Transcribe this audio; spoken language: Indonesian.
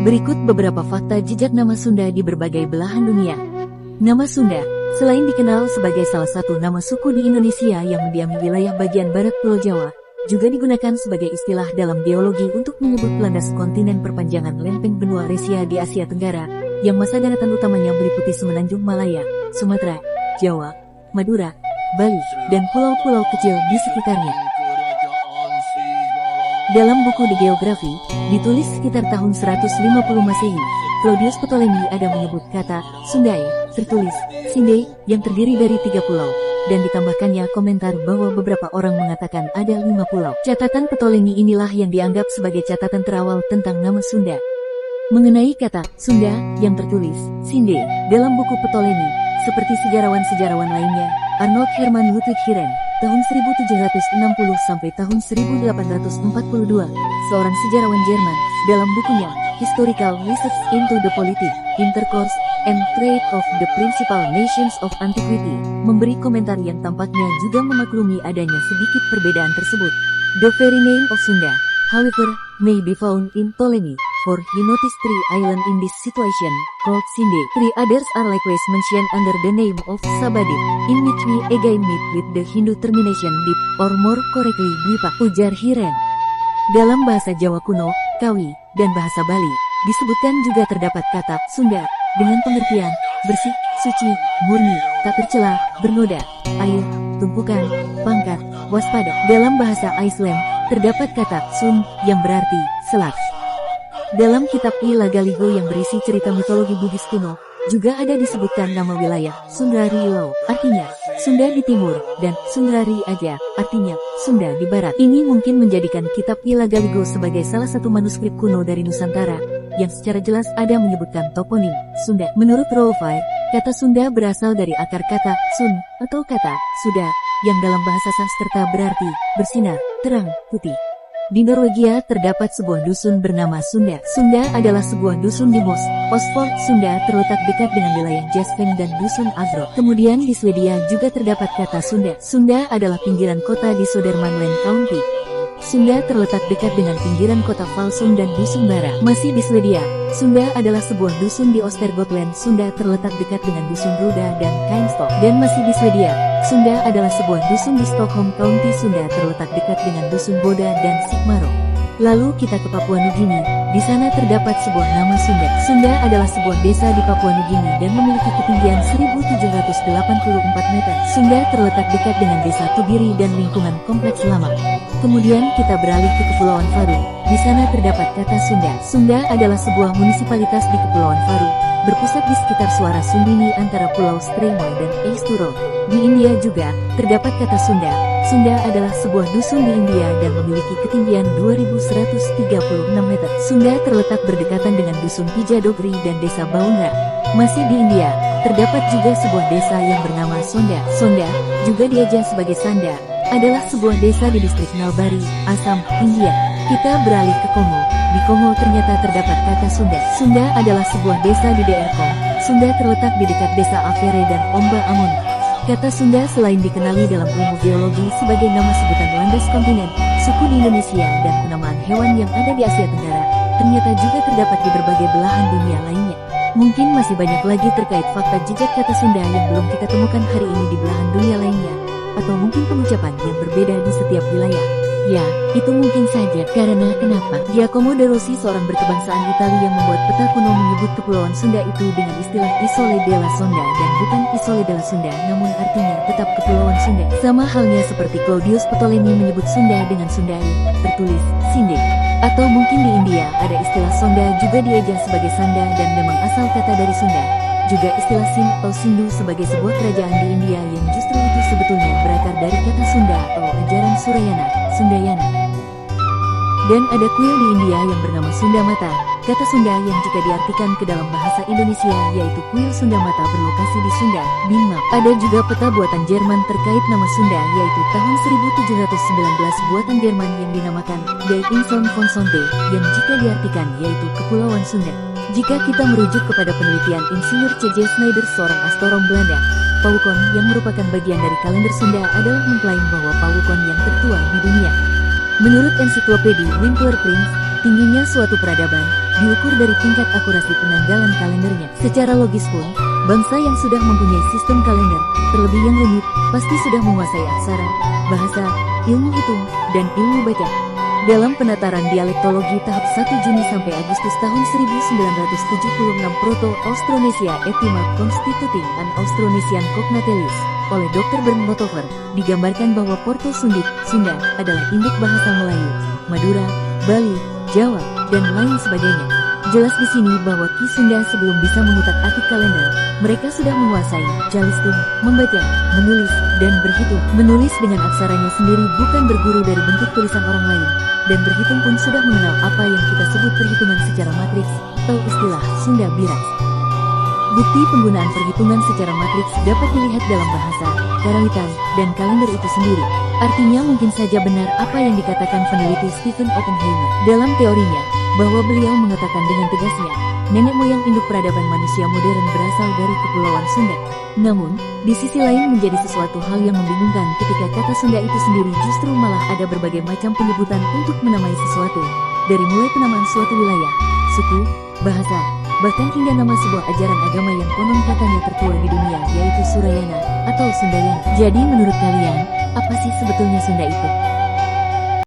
Berikut beberapa fakta jejak nama Sunda di berbagai belahan dunia. Nama Sunda, selain dikenal sebagai salah satu nama suku di Indonesia yang mendiami wilayah bagian barat Pulau Jawa, juga digunakan sebagai istilah dalam geologi untuk menyebut landas kontinen perpanjangan lempeng benua Eurasia di Asia Tenggara, yang masa daratan utamanya meliputi Semenanjung Malaya, Sumatera, Jawa, Madura, Bali, dan pulau-pulau kecil di sekitarnya. Dalam buku The Geography, ditulis sekitar tahun 150 Masehi, Claudius Ptolemy ada menyebut kata Sundae, tertulis Sinde, yang terdiri dari 3 pulau, dan ditambahkannya komentar bahwa beberapa orang mengatakan ada 5 pulau. Catatan Ptolemy inilah yang dianggap sebagai catatan terawal tentang nama Sunda. Mengenai kata Sunda yang tertulis Sinde dalam buku Ptolemy, seperti sejarawan-sejarawan lainnya, Arnold Hermann Ludwig Hirn, tahun 1760 sampai tahun 1842, seorang sejarawan Jerman, dalam bukunya Historical Research into the Politics, Intercourse, and Trade of the Principal Nations of Antiquity, memberi komentar yang tampaknya juga memaklumi adanya sedikit perbedaan tersebut. The very name of Sunda, however, may be found in Ptolemy, for he noticed 3 islands in this situation, called Sinde. 3 others are likewise mentioned under the name of Sabadip, in which we again meet with the Hindu termination dip, or more correctly Dwipa, ujar Hirn. Dalam bahasa Jawa kuno, Kawi, dan bahasa Bali, disebutkan juga terdapat kata Sunda, dengan pengertian bersih, suci, murni, tak tercela, bernoda, air, tumpukan, pangkat, waspada. Dalam bahasa Islam, terdapat kata Sun, yang berarti selat. Dalam kitab Ilagaligo yang berisi cerita mitologi Buddhis kuno, juga ada disebutkan nama wilayah Sundrari Lo, artinya Sunda di timur, dan Sundrari Aja, artinya Sunda di barat. Ini mungkin menjadikan kitab Ilagaligo sebagai salah satu manuskrip kuno dari Nusantara, yang secara jelas ada menyebutkan toponim Sunda. Menurut Rolfai, kata Sunda berasal dari akar kata Sun, atau kata Suda, yang dalam bahasa Sanskerta berarti bersinar, terang, putih. Di Norwegia terdapat sebuah dusun bernama Sunda. Sunda adalah sebuah dusun di Mos, Osford. Sunda terletak dekat dengan wilayah Jasveng dan dusun Agro. Kemudian di Swedia juga terdapat kata Sunda. Sunda adalah pinggiran kota di Södermanland County. Sunda terletak dekat dengan pinggiran kota Falsum dan dusun Bara. Masih di Swedia, Sunda adalah sebuah dusun di Östergötland. Sunda terletak dekat dengan dusun Ruda dan Kainstock. Dan masih di Swedia, Sunda adalah sebuah dusun di Stockholm County. Sunda terletak dekat dengan dusun Boda dan Sigmaro. Lalu kita ke Papua Nugini, di sana terdapat sebuah nama Sunda. Sunda adalah sebuah desa di Papua Nugini dan memiliki ketinggian 1784 meter. Sunda terletak dekat dengan desa Tubiri dan lingkungan kompleks lama. Kemudian kita beralih ke Kepulauan Faru. Di sana terdapat kata Sunda. Sunda adalah sebuah munisipalitas di Kepulauan Faru, berpusat di sekitar Suara Sundini antara Pulau Streymoy dan Eysturoy. Di India juga terdapat kata Sunda. Sunda adalah sebuah dusun di India dan memiliki ketinggian 2136 meter. Sunda terletak berdekatan dengan dusun Pijadogri dan desa Baungar. Masih di India, terdapat juga sebuah desa yang bernama Sonda. Sonda, juga diajar sebagai Sanda, adalah sebuah desa di distrik Nalbari, Assam, India. Kita beralih ke Kongo. Di Kongo ternyata terdapat kata Sunda. Sunda adalah sebuah desa di DR Kong. Sunda terletak di dekat desa Afere dan Omba Amon. Kata Sunda selain dikenali dalam ilmu geologi sebagai nama sebutan landas kontinen, suku di Indonesia, dan penamaan hewan yang ada di Asia Tenggara, ternyata juga terdapat di berbagai belahan dunia lainnya. Mungkin masih banyak lagi terkait fakta jejak kata Sunda yang belum kita temukan hari ini di belahan dunia lainnya, atau mungkin pengucapan yang berbeda di setiap wilayah. Ya, itu mungkin saja. Karena kenapa? Giacomo de Rossi, seorang berkebangsaan Italia yang membuat peta kuno, menyebut Kepulauan Sunda itu dengan istilah Isole della Sonda dan bukan Isole della Sunda, namun artinya tetap Kepulauan Sunda. Sama halnya seperti Claudius Ptolemy menyebut Sunda dengan Sundai, tertulis Sinde. Atau mungkin di India ada istilah Sonda juga diajar sebagai Sanda dan memang asal kata dari Sunda. Juga istilah Sind atau Sindu sebagai sebuah kerajaan di India yang justru itu sebetulnya berakar dari kata Sunda atau ajaran Surayana, Sundayana. Dan ada kuil di India yang bernama Sunda Mata. Kata Sunda yang jika diartikan ke dalam bahasa Indonesia yaitu kuil Sunda Mata berlokasi di Sunda, Binmap. Ada juga peta buatan Jerman terkait nama Sunda yaitu tahun 1719 buatan Jerman yang dinamakan Der Insel von Sonde, yang jika diartikan yaitu Kepulauan Sunda. Jika kita merujuk kepada penelitian Insinyur C.J. Snyder, seorang astronom Belanda, Paukon yang merupakan bagian dari kalender Sunda adalah mengklaim bahwa Paukon yang tertua di dunia. Menurut ensiklopedi Winkler Prince, tingginya suatu peradaban diukur dari tingkat akurasi penanggalan kalendernya. Secara logis pun, bangsa yang sudah mempunyai sistem kalender, terlebih yang rumit, pasti sudah menguasai aksara, bahasa, ilmu hitung, dan ilmu baca. Dalam penataran dialektologi tahap 1 Juni sampai Agustus tahun 1976 Proto-Austronesia Etima Constituting an Austronesian Cognatelis oleh Dr. Bernd Motover, digambarkan bahwa Porto Sundik, Sunda, adalah induk bahasa Melayu, Madura, Bali, Jawa, dan lain sebagainya. Jelas di sini bahwa Ki Sunda sebelum bisa mengutak-atik kalender, mereka sudah menguasai Calistung, membaca, menulis, dan berhitung. Menulis dengan aksaranya sendiri bukan berguru dari bentuk tulisan orang lain, dan berhitung pun sudah mengenal apa yang kita sebut perhitungan secara matriks, atau istilah Sunda Biras. Bukti penggunaan perhitungan secara matriks dapat dilihat dalam bahasa, karawitan, dan kalender itu sendiri. Artinya mungkin saja benar apa yang dikatakan peneliti Stephen Oppenheimer dalam teorinya, bahwa beliau mengatakan dengan tegasnya, nenek moyang induk peradaban manusia modern berasal dari Kepulauan Sunda. Namun, di sisi lain menjadi sesuatu hal yang membingungkan ketika kata Sunda itu sendiri justru malah ada berbagai macam penyebutan untuk menamai sesuatu, dari mulai penamaan suatu wilayah, suku, bahasa, bahkan hingga nama sebuah ajaran agama yang konon katanya tertua di dunia, yaitu Surayana atau Sundayana. Jadi menurut kalian, apa sih sebetulnya Sunda itu?